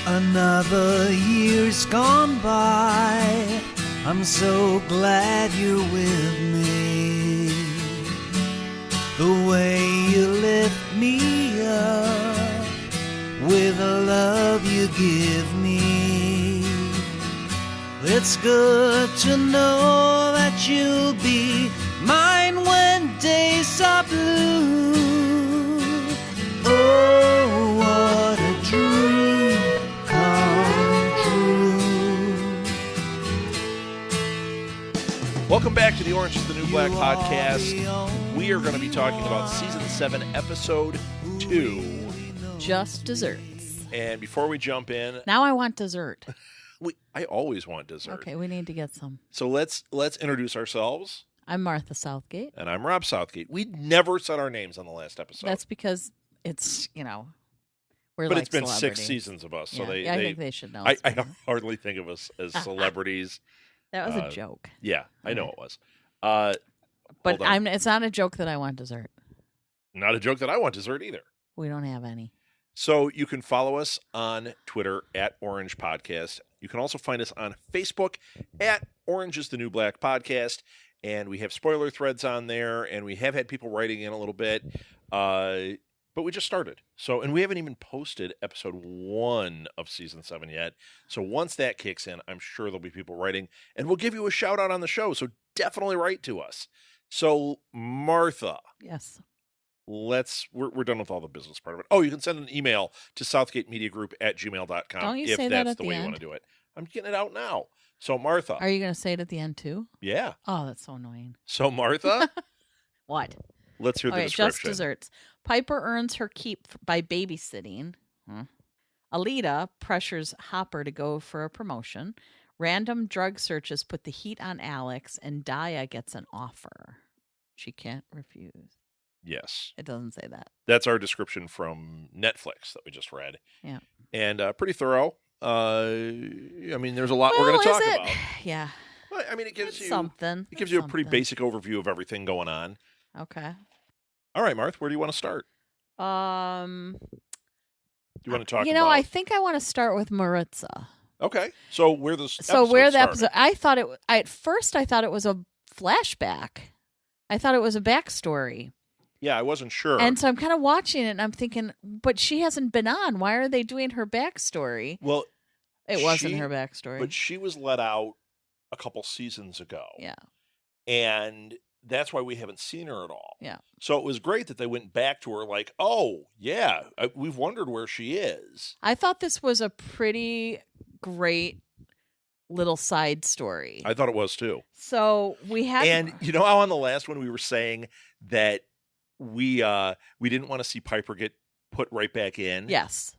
Another year's gone by. I'm so glad you're with me. The way you lift me up with the love you give me. It's good to know that you'll be mine when days are blue. Oh, what a dream come true. Welcome back to the Orange is the New Black podcast. We are going to be talking about Season 7, Episode 2. Just desserts. And before we jump in... Now I want dessert. I always want dessert. Okay, we need to get some. So let's introduce ourselves. I'm Martha Southgate. And I'm Rob Southgate. We never said our names on the last episode. That's because it's, we're but like it's been celebrities. 6 seasons of us. So I think they should know. I hardly think of us as celebrities. That was a joke. Yeah, I know it was. But it's not a joke that I want dessert. Not a joke that I want dessert either. We don't have any. So you can follow us on Twitter at Orange Podcast. You can also find us on Facebook at Orange is the New Black Podcast. And we have spoiler threads on there. And we have had people writing in a little bit. But we just started. And we haven't even posted episode 1 of season 7 yet. So once that kicks in, I'm sure there'll be people writing. And we'll give you a shout out on the show. So definitely write to us. So Martha. Yes. We're done with all the business part of it. Oh, you can send an email to southgatemediagroup@gmail.com Don't you if say that that's at the the way you end? want to do it. I'm getting it out now. So Martha. Are you going to say it at the end too? Yeah. Oh, that's so annoying. So Martha. What? Let's hear the Okay, description. just desserts. Piper earns her keep by babysitting. Alita pressures Hopper to go for a promotion. Random drug searches put the heat on Alex, and Daya gets an offer. She can't refuse. Yes. It doesn't say that. That's our description from Netflix that we just read. Yeah. And pretty thorough. There's a lot we're going to talk about. Yeah. Well, it gives you something. It gives you a pretty basic overview of everything going on. Okay. All right, Martha, where do you want to start? Do you want to talk about... I think I want to start with Maritza. Okay. So where the episode... At first I thought it was a flashback. I thought it was a backstory. Yeah, I wasn't sure. And so I'm kind of watching it and I'm thinking, but she hasn't been on. Why are they doing her backstory? Well, it wasn't her backstory. But she was let out a couple seasons ago. Yeah. And that's why we haven't seen her at all. Yeah. So it was great that they went back to her like, oh, yeah, we've wondered where she is. I thought this was a pretty great little side story. I thought it was too. So we had... And you know how on the last one we were saying that we didn't want to see Piper get put right back in? Yes.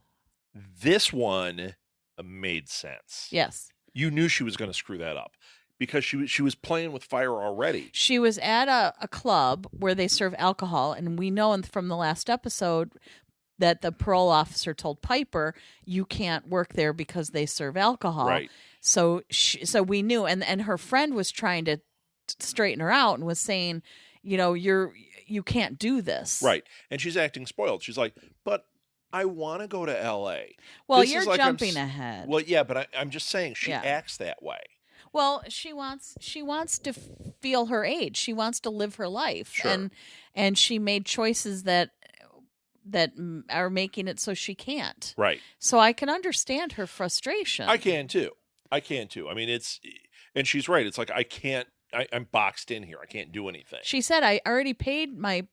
This one made sense. Yes. You knew she was going to screw that up because she was playing with fire already. She was at a club where they serve alcohol, and we know from the last episode that the parole officer told Piper, you can't work there because they serve alcohol. Right. So we knew, and her friend was trying to straighten her out and was saying, you can't do this. Right. And she's acting spoiled. She's like, but I want to go to L.A. Well, this you're like jumping ahead. Well, yeah, but I'm just saying she acts that way. Well, she wants to feel her age. She wants to live her life. Sure. And she made choices that are making it so she can't. Right. So I can understand her frustration. I can too. And she's right. It's like, I'm boxed in here. I can't do anything. She said, I already paid my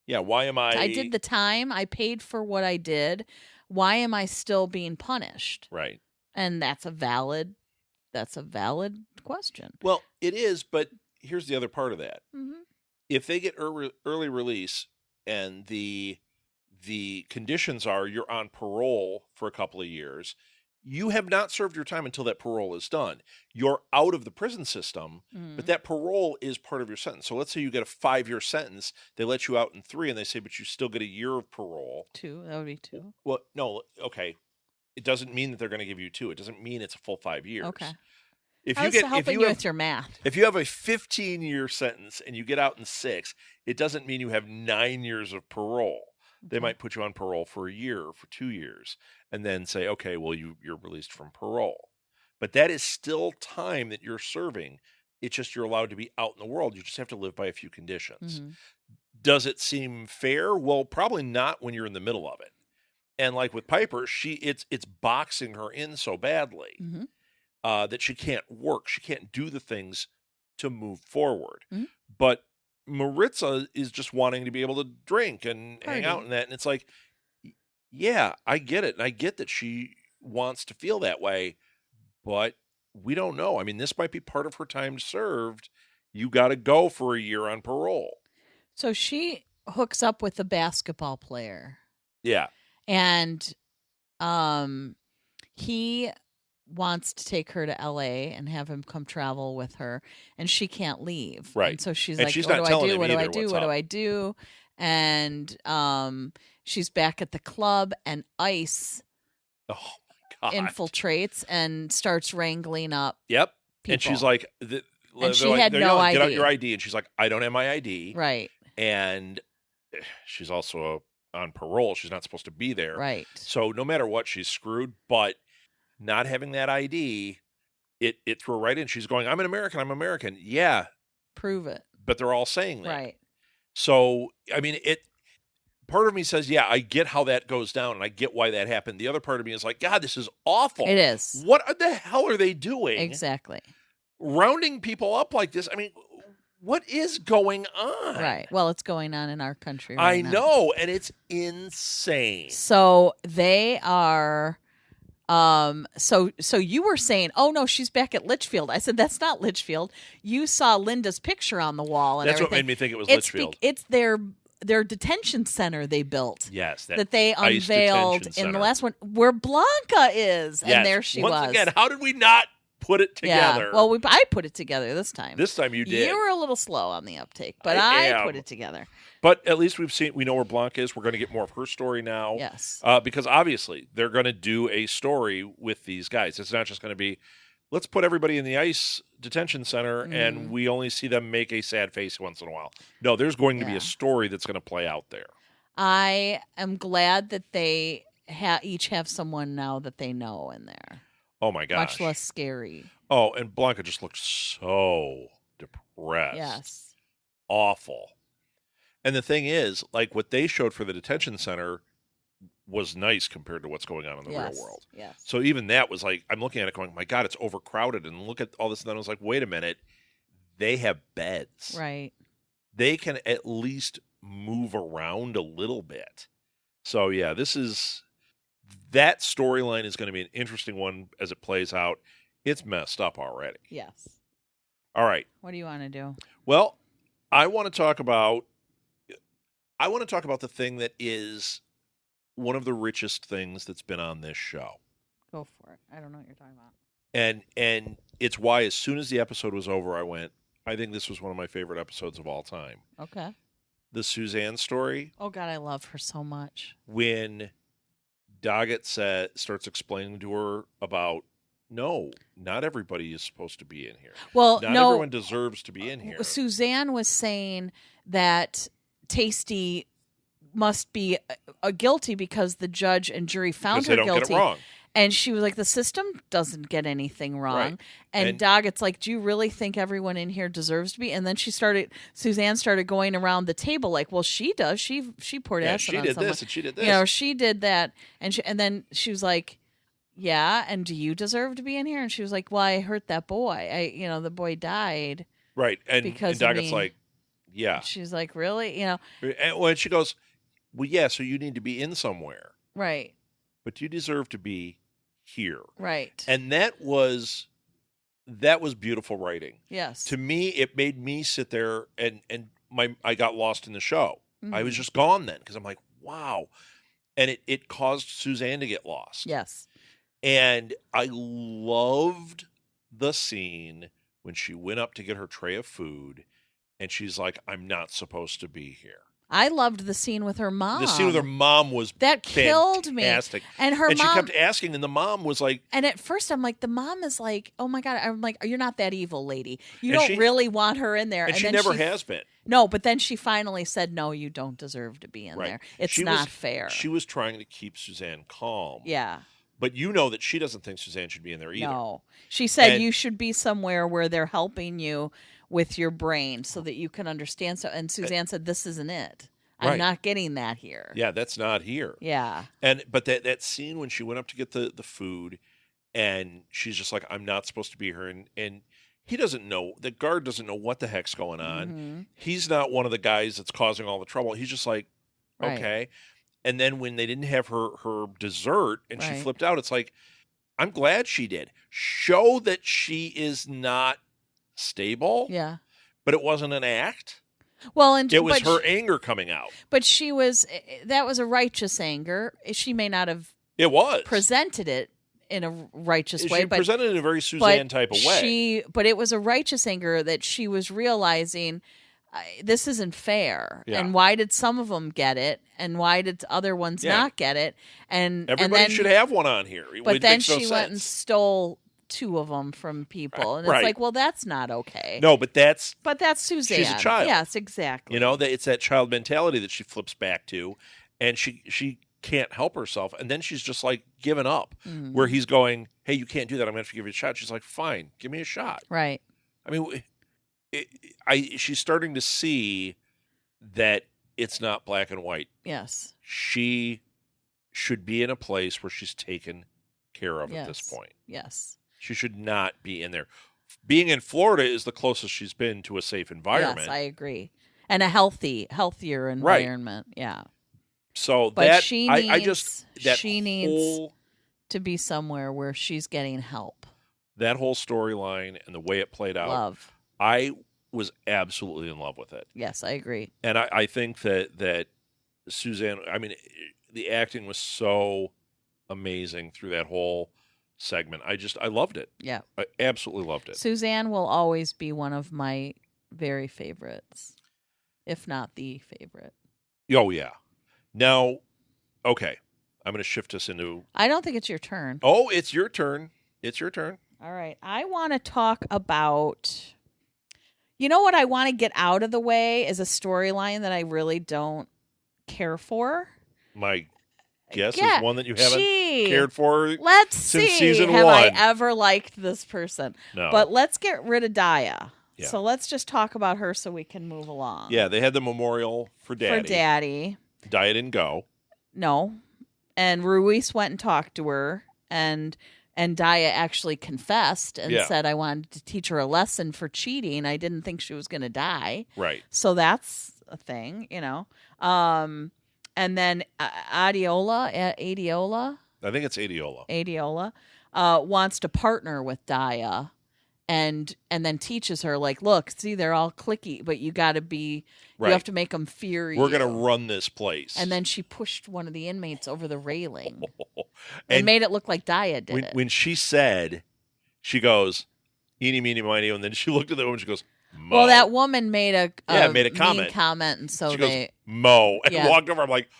Yeah, why am I did the time. I paid for what I did. Why am I still being punished? Right. And that's a valid question. Well, it is, but here's the other part of that. Mm-hmm. If they get early release and the conditions are you're on parole for a couple of years, you have not served your time until that parole is done. You're out of the prison system, but that parole is part of your sentence. So let's say you get a 5-year sentence. They let you out in 3, and they say, but you still get a year of parole. 2. That would be 2. Well, no, okay. It doesn't mean that they're going to give you 2. It doesn't mean it's a full 5 years. Okay. If I you was get helping if you you have, with your math. If you have a 15-year sentence and you get out in 6, it doesn't mean you have 9 years of parole. They Okay. might put you on parole for a year or for 2 years and then say, okay, well, you're released from parole. But that is still time that you're serving. It's just you're allowed to be out in the world. You just have to live by a few conditions. Mhm. Does it seem fair? Well, probably not when you're in the middle of it. And like with Piper, it's boxing her in so badly Mhm. that she can't work. She can't do the things to move forward. Mhm. But Maritza is just wanting to be able to drink and hang out Party. and that. And it's like, yeah, I get it. And I get that she wants to feel that way, but we don't know. I mean, this might be part of her time served. You got to go for a year on parole. So she hooks up with a basketball player, Yeah. and he wants to take her to LA and have him come travel with her, and she can't leave. Right. And so she's And like, she's what not do I telling do? him What do I either do? what's What do up. I do? And she's back at the club, and Ice Oh, my God. infiltrates and starts wrangling up Yep. people. And she's like, And she had no Get out ID. your ID. And she's like, I don't have my ID. right, And she's also on parole. She's not supposed to be there. right. So no matter what, she's screwed. But not having that ID, it threw her right in. She's going, I'm an American. I'm American. Yeah. Prove it. But they're all saying that. Right. So, I mean, part of me says, yeah, I get how that goes down and I get why that happened. The other part of me is like, God, this is awful. It is. What the hell are they doing? Exactly. Rounding people up like this. I mean, what is going on? Right. Well, it's going on in our country I right now. know, and it's insane. So they are so you were saying, "Oh no, she's back at Litchfield." I said, "That's not Litchfield. You saw Linda's picture on the wall and That's what everything. made me think it was It's Litchfield. it's their detention center they built. Yes, That they ICE unveiled detention in the center. last one where Blanca is, Yes. and there she Once was. again, how did we not put it together? Yeah. Well, I put it together this time. This time you did. You were a little slow on the uptake, but I I am. put it together. But at least we know where Blanca is. We're going to get more of her story now. Yes. Because obviously they're going to do a story with these guys. It's not just going to be, let's put everybody in the ICE detention center and we only see them make a sad face once in a while. No, there's going to be Yeah. a story that's going to play out there. I am glad that they each have someone now that they know in there. Oh my gosh. Much less scary. Oh, and Blanca just looked so depressed. Yes. Awful. And the thing is, like what they showed for the detention center was nice compared to what's going on in the Yes. real world. Yes. So even that was like, I'm looking at it going, my God, it's overcrowded. And look at all this. And then I was like, wait a minute. They have beds. Right. They can at least move around a little bit. So yeah, that storyline is going to be an interesting one as it plays out. It's messed up already. Yes. All right. What do you want to do? Well, I want to talk about the thing that is one of the richest things that's been on this show. Go for it. I don't know what you're talking about. And it's why as soon as the episode was over, I went, I think this was one of my favorite episodes of all time. Okay. The Suzanne story, Oh God, I love her so much. when Doggett starts explaining to her about, no, not everybody is supposed to be in here. Well, Not no. everyone deserves to be in here. Suzanne was saying that Tasty must be guilty because the judge and jury found Because her they don't guilty. get it wrong. And she was like, the system doesn't get anything wrong. Right. And And- Doggett's like, do you really think everyone in here deserves to be? And then Suzanne started going around the table like, well, she does. She poured Yeah, acid she on did someone. this and she did this. You know, she did that. And then she was like, yeah, and do you deserve to be in here? And she was like, well, I hurt that boy. The boy died. Right. And Because of Doggett's me. like, yeah. She's like, really? You know, And when she goes, well, yeah, so you need to be in somewhere, right, but you deserve to be here. right. And that was beautiful writing. Yes. To me, it made me sit there and I got lost in the show. I was Mhm. just gone then because I'm like, wow. And it caused Suzanne to get lost. Yes. And I loved the scene when she went up to get her tray of food and she's like, I'm not supposed to be here. I loved the scene with her mom. The scene with her mom was that killed fantastic. me. And her and mom, she kept asking, and the mom was like, and at first I'm like, the mom is like, oh my God. I'm like, you're not that evil, lady. You And don't she- really want her in there. and she then never has been. No, but then she finally said, no, you don't deserve to be in Right. there. It's She not was- fair. She was trying to keep Suzanne calm. Yeah. But you know that she doesn't think Suzanne should be in there either. No. She said And- you should be somewhere where they're helping you with your brain so that you can understand. So, and Suzanne said, this isn't it. I'm Right. not getting that here. Yeah, that's not here. Yeah. But that scene when she went up to get the food, and she's just like, I'm not supposed to be here, and he doesn't know. The guard doesn't know what the heck's going on. Mhm. He's not one of the guys that's causing all the trouble. He's just like, Right. okay. And then when they didn't have her dessert and she Right. flipped out, it's like, I'm glad she did. Show that she is not stable. Yeah. But it wasn't an act. Well, and It was but her she- anger coming out. but she was that was a righteous anger. She may not have It was. presented it in a righteous She way, but presented it in a very Suzanne type of way. But it was a righteous anger that she was realizing this isn't fair. Yeah. And why did some of them get it, and why did other ones Yeah. not get it? And Everybody and then, should have one on here. But It then makes no she went and sense. stole 2 of them from people, and it's Right. like, well, that's not okay. No, but that's But that's Suzanne. child. Yes, exactly. you know that it's that child mentality that she flips back to, and she can't help herself, and then she's just like giving up. Mhm. Where he's going, hey, you can't do that. I'm going to have to give you a shot. She's like, fine, give me a shot. Right. I mean, she's starting to see that it's not black and white. Yes. She should be in a place where she's taken care of at this Yes. point. Yes. She should not be in there. Being in Florida is the closest she's been to a safe environment. Yes, I agree. And a healthier environment. Yeah. So But that she I just that she needs whole to be somewhere where she's getting help. that whole storyline and the way it played out, Love. I was absolutely in love with it. Yes, I agree. And I think that Suzanne, I mean, the acting was so amazing through that whole segment. I loved it. Yeah. I absolutely loved it. Suzanne will always be one of my very favorites, if not the favorite. Oh yeah. Now, okay, I'm going to shift us into. I don't think it's your turn. Oh, it's your turn. It's your turn. All right. I want to talk about. You know what I want to get out of the way is a storyline that I really don't care for. My guess Yeah, is one that you haven't gee. cared for. Let's since see. season Have I 1. ever liked this person? No. But let's get rid of Daya. Yeah. So let's just talk about her so we can move along. Yeah, they had the memorial for Daddy. For Daddy. Daya didn't go. No. And Ruiz went and talked to her, and Daya actually confessed and Yeah. said, I wanted to teach her a lesson for cheating. I didn't think she was going to die. Right. So that's a thing, you know. And then Adiola, I think it's Adiola. wants to partner with Daya and then teaches her, like, look, see, they're all cliquey, but you got to be, Right. you have to make them fear you. We're going to run this place. And then she pushed one of the inmates over the railing and and made it look like Daya did it. when she said, she goes, eeny, meeny, miny, and then she looked at the woman, she goes, Mo. Well, that woman made a made a mean comment. comment, and so she they goes, Mo, and Yeah. walked over. I'm like,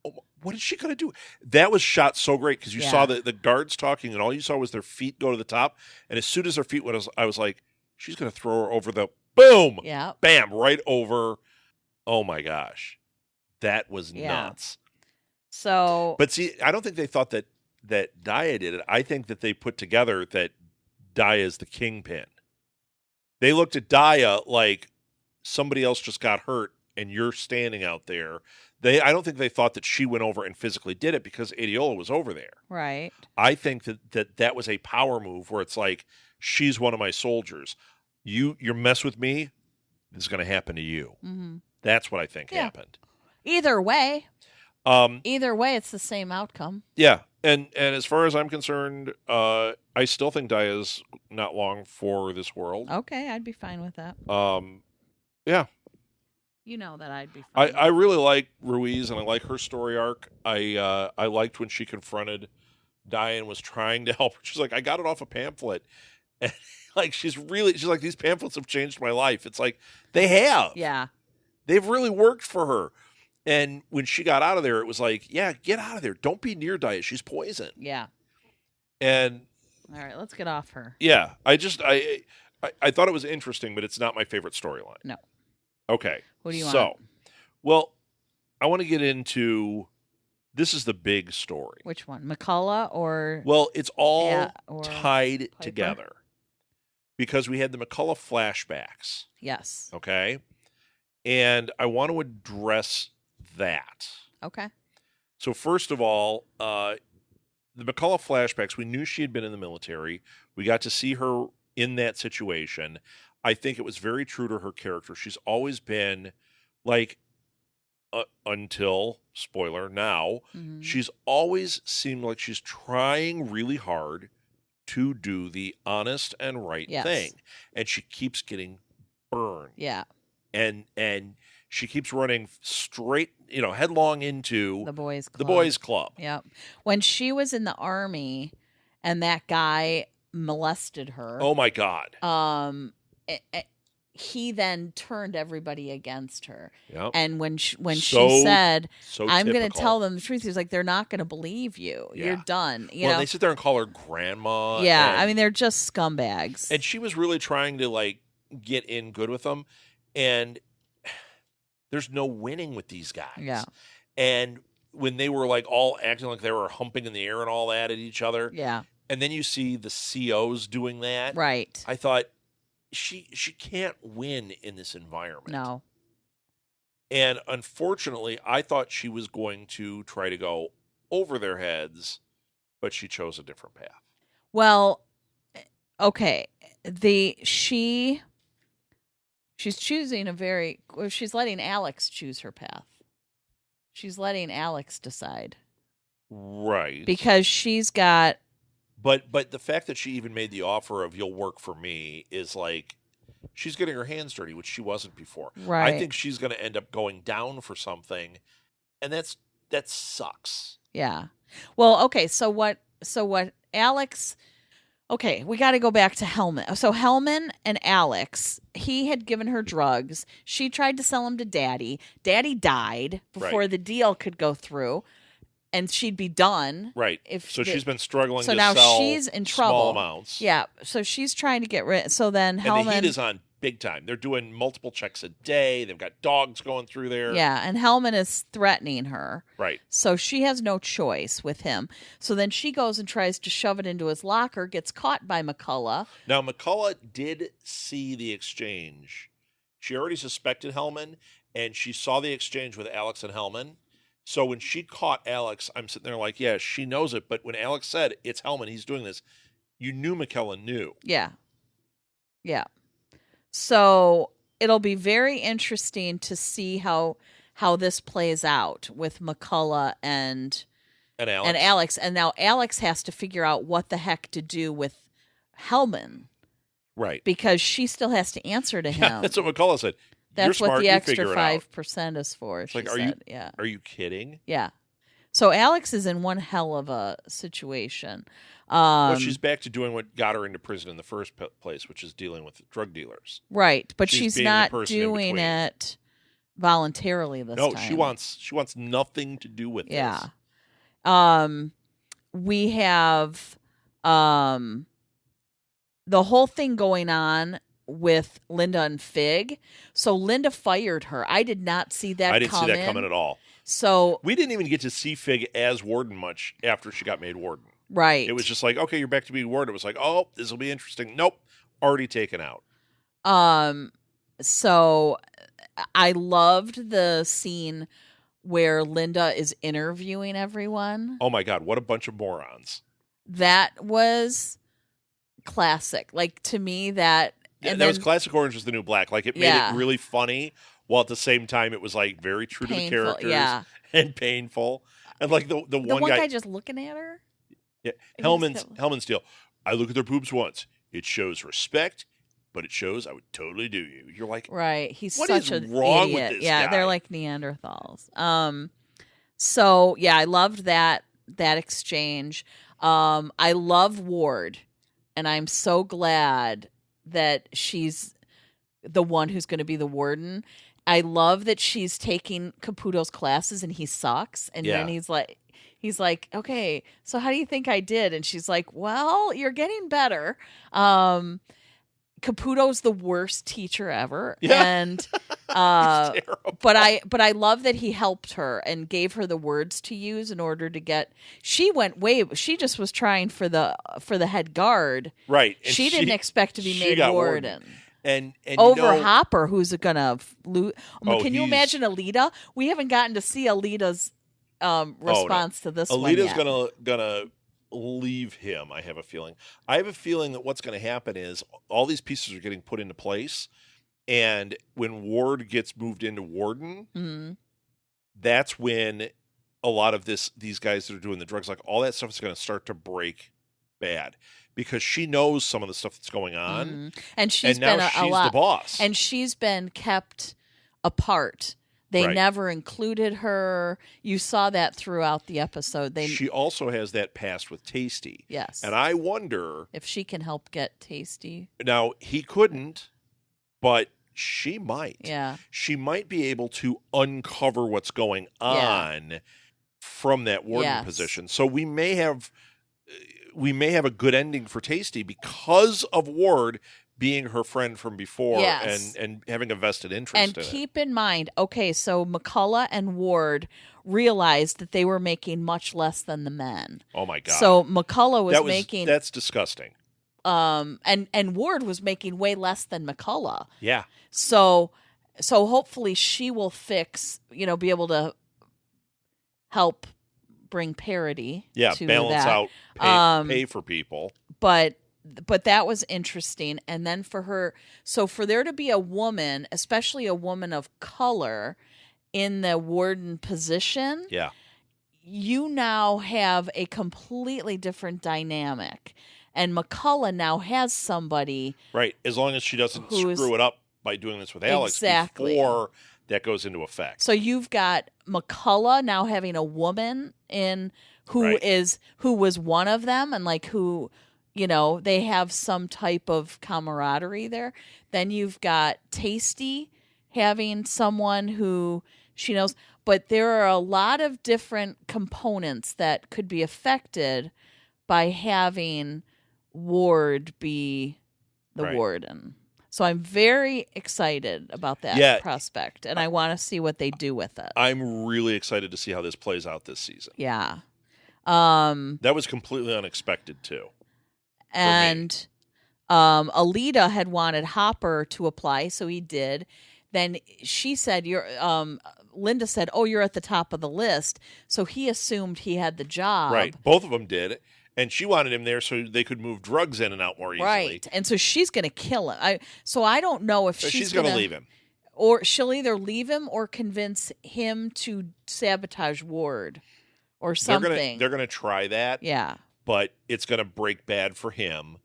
oh, what is she going to do? That was shot so great because you Yeah. saw the guards talking, and all you saw was their feet go to the top. And as soon as their feet went, I was like, she's going to throw her over the boom, yeah. bam, right over. Oh my gosh, that was Yeah. nuts. So But see, I don't think they thought that Daya did it. I think that they put together that Daya is the kingpin. They looked at Daya like somebody else just got hurt and you're standing out there. I don't think they thought that she went over and physically did it because Adiola was over there. right. I think that was a power move where it's like, she's one of my soldiers. You're mess with me, this is going to happen to you. Hmm. That's what I think Yeah. happened. Either way, Um, it's the same outcome. Yeah, and as far as I'm concerned, I still think Daya's not long for this world. Okay, I'd be fine with that. Yeah, You know that I'd be fine. I really like Ruiz and I like her story arc. I liked when she confronted Daya and was trying to help her. She's like, I got it off a pamphlet, and like she's like, these pamphlets have changed my life. It's like they have. Yeah. They've really worked for her. And when she got out of there, it was like, yeah, get out of there. Don't be near Dia. She's poison. Yeah. And All right, let's get off her. yeah, I thought it was interesting, but it's not my favorite storyline. No. Okay. Who do you So, want? well, I want to get into, this is the big story. Which one? McCullough or Well, it's all Yeah, or tied Piper? together because we had the McCullough flashbacks. Yes. Okay. And I want to address that. Okay. So, first of all, the McCullough flashbacks, we knew she had been in the military. We got to see her in that situation. I think it was very true to her character. She's always been like, until, spoiler, now, Mhm. she's always seemed like she's trying really hard to do the honest and right Yes. thing. And she keeps getting burned. Yeah. And she keeps running straight, headlong into The boys club. the boys club. Yep. When she was in the army and that guy molested her, Oh my God. he then turned everybody against her. Yep. And when she So said, So I'm going to typical. tell them the truth, he was like, they're not going to believe you. Yeah. You're done. You Well, know? they sit there and call her grandma. Yeah. and- I mean, they're just scumbags. and she was really trying to like get in good with them, and there's no winning with these guys. Yeah. And when they were like all acting like they were humping in the air and all that at each other, Yeah. and then you see the COs doing that, Right. I thought she can't win in this environment. No. And unfortunately, I thought she was going to try to go over their heads, but she chose a different path. Well, okay. She's choosing she's letting Alex choose her path. She's letting Alex decide Right. because she's got But the fact that she even made the offer of "you'll work for me" is like she's getting her hands dirty, which she wasn't before. right. I think she's going to end up going down for something, and that sucks. Yeah. Well, okay, so what Alex Okay, we got to go back to Hellman. So Hellman and Alex, he had given her drugs. She tried to sell them to Daddy. Daddy died before Right. the deal could go through, and she'd be done. Right. If So the- she's been struggling so to now sell she's in small trouble. amounts. Yeah, so she's trying to get rid. So then And Hellman, the heat is on big time. They're doing multiple checks a day. They've got dogs going through there. yeah, and Hellman is threatening her. Right. So she has no choice with him. So then she goes and tries to shove it into his locker, gets caught by McCullough. Now, McCullough did see the exchange. She already suspected Hellman, and she saw the exchange with Alex and Hellman. So when she caught Alex, I'm sitting there like, yeah, she knows it. But when Alex said, it's Hellman, he's doing this, you knew McCullough knew. Yeah. Yeah. So it'll be very interesting to see how this plays out with McCullough and And Alex. Alex. And now Alex has to figure out what the heck to do with Hellman Right. because she still has to answer to Yeah, him. that's what McCullough said. You're That's what smart, the you extra figure it out. 5% is for. She like, are you- said. Yeah. Are you kidding? Yeah. So Alex is in one hell of a situation. Well, she's back to doing what got her into prison in the first place, which is dealing with drug dealers. right, but she's she's being the not person in doing between. it voluntarily this No, time. she wants nothing to do with Yeah. this. We have the whole thing going on with Linda and Fig. So Linda fired her. I did not see that I didn't see that coming at all. So We didn't even get to see Fig as warden much after she got made warden. right. It was just like, okay, you're back to being warden. It was like, oh, this will be interesting. Nope, already taken out. So I loved the scene where Linda is interviewing everyone. Oh my God, what a bunch of morons. That was classic. Like to me that Yeah, and that was then- classic Orange is the New Black. Like it made Yeah. it really funny, while at the same time it was like very true to the painful. characters Yeah. and painful. And like the The one one guy, guy just looking at her. yeah, he just Hellman's deal. I look at their boobs once. It shows respect, but it shows I would totally do you. You're like, Right. He's What such is an wrong with idiot. this Yeah, guy? they're like Neanderthals. So yeah, I loved that exchange. I love Ward, and I'm so glad that she's the one who's going to be the warden. I love that she's taking Caputo's classes and he sucks. And then he's like, okay, so how do you think I did? And she's like, well, you're getting better. Caputo's the worst teacher ever. Yeah. And terrible. but I love that he helped her and gave her the words to use in order to get. She just was trying for the head guard. Right. And She didn't expect to be she made got warden. And Over Hopper, who's gonna lose. Can you he's- imagine Alita? We haven't gotten to see Alita's response to this one Alita's yet. gonna leave him. I have a feeling. I have a feeling that what's going to happen is all these pieces are getting put into place, and when Ward gets moved into warden, Mhm. that's when a lot of these guys that are doing the drugs, like all that stuff, is going to start to break bad because she knows some of the stuff that's going on, Mhm. And she's and now been a she's lot, the boss. and she's been kept apart. They Right. never included her. You saw that throughout the episode. She also has that past with Tasty, Yes. and I wonder If she can help get Tasty. now he couldn't, but she might. Yeah. She might be able to uncover what's going on from that warden Yes. position. So we may have a good ending for Tasty because of Ward being her friend from before Yes. and having a vested interest And in it. keep in mind, okay, so McCullough and Ward realized that they were making much less than the men. Oh my God. So McCullough was making that's disgusting. and Ward was making way less than McCullough. Yeah. So hopefully she will fix, be able to help bring parity Yeah, to balance that. out pay for people. But that was interesting. And then for there to be a woman, especially a woman of color in the warden position, Yeah. you now have a completely different dynamic. And McCullough now has somebody. Right. As long as she doesn't Who's- screw it up by doing this with Alex Exactly. before that goes into effect. So you've got McCullough now having a woman in who Right. was one of them, and like who, they have some type of camaraderie there. Then you've got Tasty having someone who she knows, but there are a lot of different components that could be affected by having Ward be the Right. warden. So I'm very excited about that Yeah. prospect, and I want to see what they do with it. I'm really excited to see how this plays out this season. Yeah. That was completely unexpected too. And Alita had wanted Hopper to apply, so he did. Then she said, Linda said, "Oh, you're at the top of the list." So he assumed he had the job. Right. Both of them did. And she wanted him there so they could move drugs in and out more easily. Right. And so she's going to kill him. I don't know if So she's going going to leave him. Or she'll either leave him or convince him to sabotage Ward or something. They're going to try that. Yeah. But it's going to break bad for him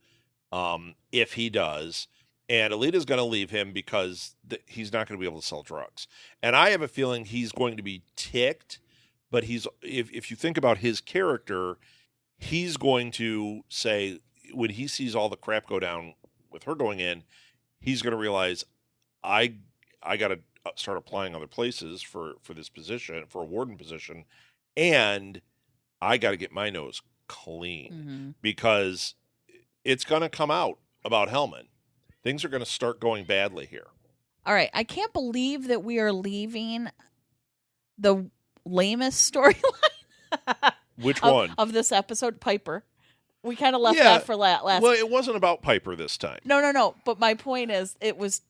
if he does. And Alita's going to leave him because he's not going to be able to sell drugs. And I have a feeling he's going to be ticked. But if you think about his character, he's going to say, when he sees all the crap go down with her going in, he's going to realize, I got to start applying other places for this position, for a warden position, and I got to get my nose clean Mm-hmm. because it's going to come out about Hellman. Things are going to start going badly here. All right. I can't believe that we are leaving the lamest storyline Which one? of this episode, Piper. We kind of left Yeah. that for last. Well, it wasn't about Piper this time. No. But my point is, it was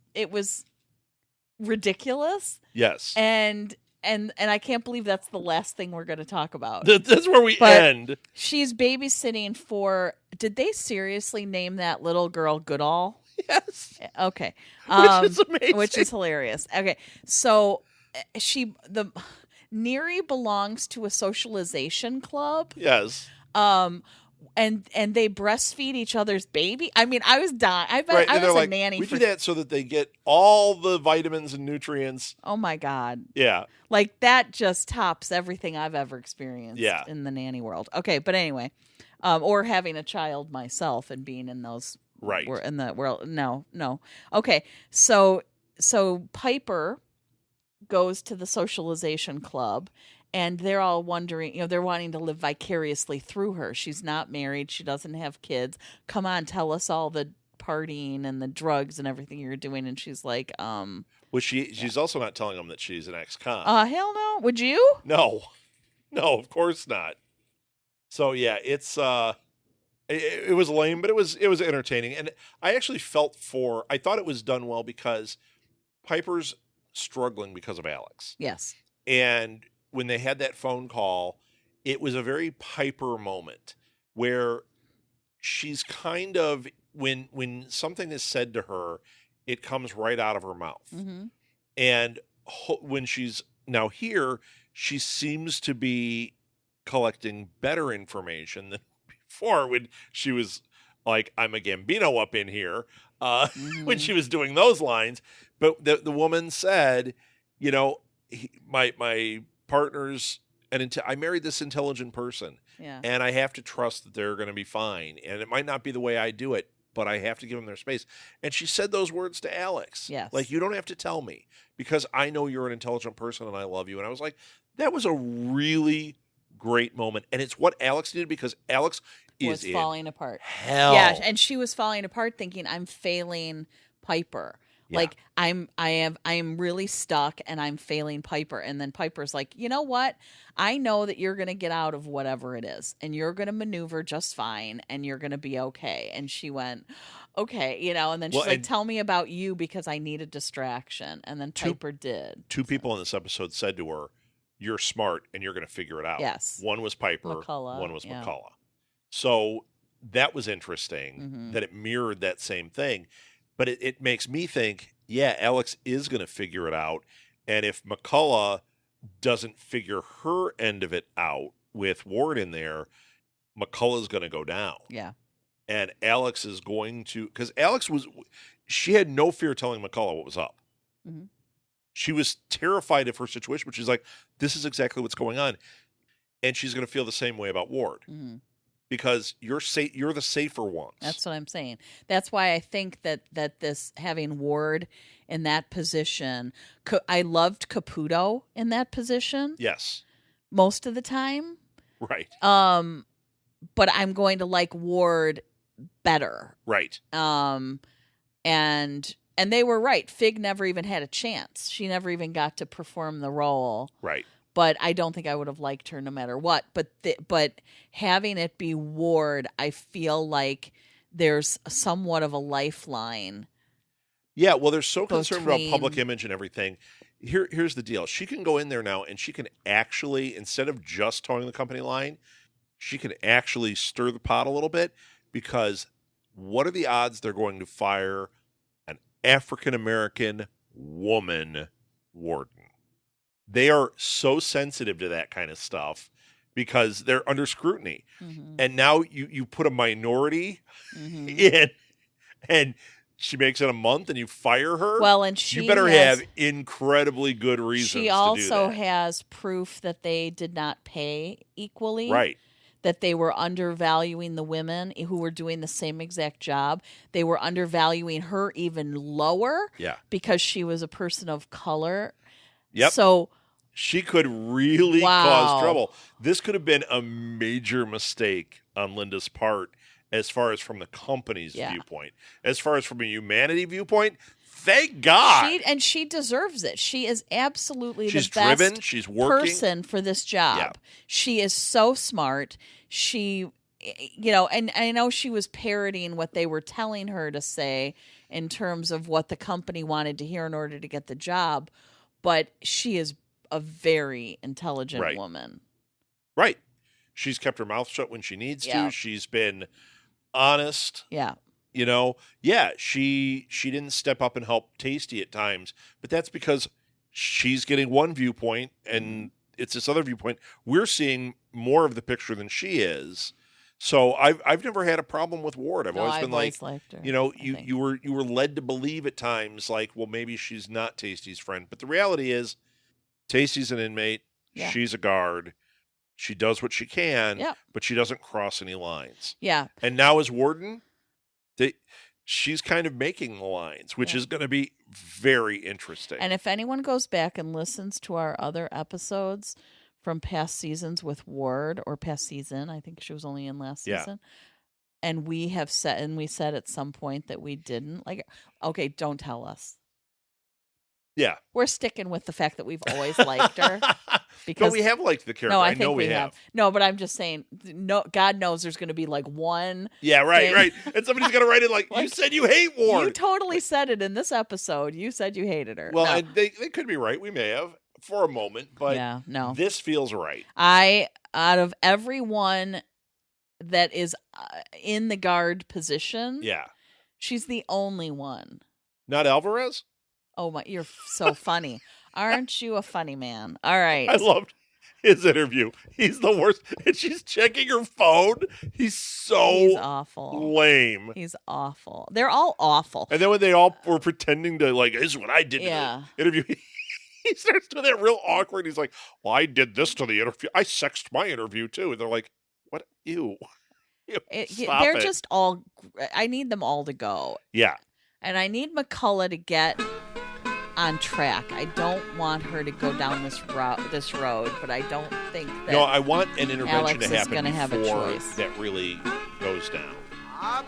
ridiculous, Yes. and I can't believe that's the last thing we're going to talk about. That's where we But- end. She's babysitting for. Did they seriously name that little girl Goodall? Yes. Okay, Which is amazing. which is hilarious. Okay, so Neri belongs to a socialization club. Yes. And they breastfeed each other's baby. I mean, I was dying. I Right. was And they're a like, nanny we for. do that so that they get all the vitamins and nutrients. Oh my god. Yeah. Like that just tops everything I've ever experienced Yeah. in the nanny world. Okay, but anyway, or having a child myself and being in those Right. in the world. No. Okay, so Piper goes to the socialization club, and they're all wondering, they're wanting to live vicariously through her. She's not married. She doesn't have kids. Come on, tell us all the partying and the drugs and everything you're doing. And she's like, Well, she's also not telling them that she's an ex-con. hell no. Would you? No, of course not. So yeah, it's it was lame, but it was entertaining, and I actually I thought it was done well because Piper's struggling because of Alex, Yes. and when they had that phone call, it was a very Piper moment where she's kind of when something is said to her, it comes right out of her mouth, Mm-hmm. and when she's now here, she seems to be collecting better information than before when she was like, I'm a Gambino up in here, when she was doing those lines. But the woman said, my partner's, I married this intelligent person, Yeah. and I have to trust that they're going to be fine. And it might not be the way I do it, but I have to give them their space. And she said those words to Alex. Yes. Like, you don't have to tell me because I know you're an intelligent person and I love you. And I was like, that was a really great moment. And it's what Alex needed because Alex was is falling apart. in hell. Yeah, and she was falling apart thinking, I'm failing Piper. Yeah. Like I am really stuck and I'm failing Piper. And then Piper's like, you know what? I know that you're going to get out of whatever it is and you're going to maneuver just fine and you're going to be okay. And she went, okay, and then she's like, tell me about you because I need a distraction. And then Piper did. Two people in this episode said to her, you're smart and you're going to figure it out. Yes. One was Piper. McCullough, One was yeah. McCullough. So that was interesting Mhm. that it mirrored that same thing. But it makes me think, yeah, Alex is going to figure it out. And if McCullough doesn't figure her end of it out with Ward in there, McCullough's going to go down. Yeah. And Alex is going to, because she had no fear telling McCullough what was up. Mhm. She was terrified of her situation, but she's like, this is exactly what's going on. And she's going to feel the same way about Ward. Mm-hmm. Because you're the safer ones. That's what I'm saying. That's why I think that this having Ward in that position, I loved Caputo in that position. Yes. Most of the time. Right. But I'm going to like Ward better. Right. And they were right. Fig never even had a chance. She never even got to perform the role. Right. But I don't think I would have liked her no matter what. But having it be Ward, I feel like there's somewhat of a lifeline. Yeah, well, they're so concerned about Between- public image and everything. Here's the deal. She can go in there now and she can actually, instead of just towing the company line, she can actually stir the pot a little bit because what are the odds they're going to fire an African-American woman warden? They are so sensitive to that kind of stuff because they're under scrutiny. Mm-hmm. And now you put a minority Mm-hmm. in and she makes it a month and you fire her. Well, and she you better has, have incredibly good reasons she to do also that. has proof that they did not pay equally. Right. That they were undervaluing the women who were doing the same exact job. They were undervaluing her even lower Yeah. because she was a person of color. Yep. So She could really Wow. cause trouble. This could have been a major mistake on Linda's part as far as from the company's Yeah. viewpoint. As far as from a humanity viewpoint, thank God. she deserves it. She is absolutely She's the best driven. She's working. person for this job. Yeah. She is so smart. She, and I know she was parroting what they were telling her to say in terms of what the company wanted to hear in order to get the job, but she is a very intelligent Right. woman. Right. She's kept her mouth shut when she needs Yeah. to. She's been honest. Yeah. Yeah, she didn't step up and help Tasty at times, but that's because she's getting one viewpoint and it's this other viewpoint. We're seeing more of the picture than she is. So I've never had a problem with Ward. I've always been like, liked her. I think. you were led to believe at times like, well, maybe she's not Tasty's friend, but the reality is, Tasty's an inmate. Yeah. She's a guard. She does what she can, Yeah. but she doesn't cross any lines. Yeah. And now as warden, she's kind of making the lines, which Yeah. is going to be very interesting. And if anyone goes back and listens to our other episodes from past seasons with Ward, or past season, I think she was only in last Yeah. season, and we said at some point that we didn't like. Okay, don't tell us. Yeah. We're sticking with the fact that we've always liked her. But Because we have liked the character. no, I I think know we have. have. No, but I'm just saying. No, God knows there's going to be like one. Yeah, right, thing. right. And somebody's going to write it like, you Like, said you hate Ward. You totally said it in this episode. You said you hated her. Well, No. and they could be right. We may have for a moment, but yeah, no. this feels right. Out of everyone that is in the guard position, Yeah. she's the only one. Not Alvarez? Oh my, you're so funny. Aren't you a funny man? All right. I loved his interview. He's the worst. And she's checking her phone. He's so He's awful. lame. He's awful. They're all awful. And then when they all were pretending to, like, this is what I did Yeah. to the interview, he starts doing that real awkward. He's like, well, I did this to the interview. I sexed my interview, too. And they're like, what? Ew. Ew, stop They're it. just all. I need them all to go, Yeah. and I need McCullough to get on track. I don't want her to go down this road, but I don't think that. No, I want an intervention Alex to is happen gonna have a before choice. that really goes down.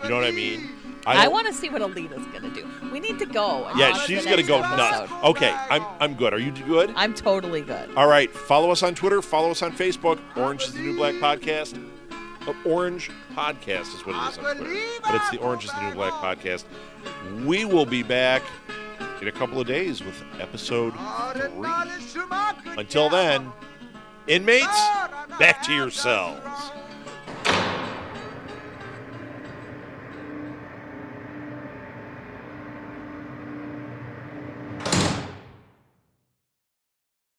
You know what I mean? I don't- want to see what Alita's going to do. We need to go. and Yeah, watch she's the gonna next go episode. nuts. Okay, I'm good. Are you good? I'm totally good. All right. Follow us on Twitter. Follow us on Facebook. Orange is the New Black Podcast. Orange Podcast is what it is on Twitter, but it's the Orange is the New Black Podcast. We will be back in a couple of days with episode 3. Until then, inmates, back to yourselves.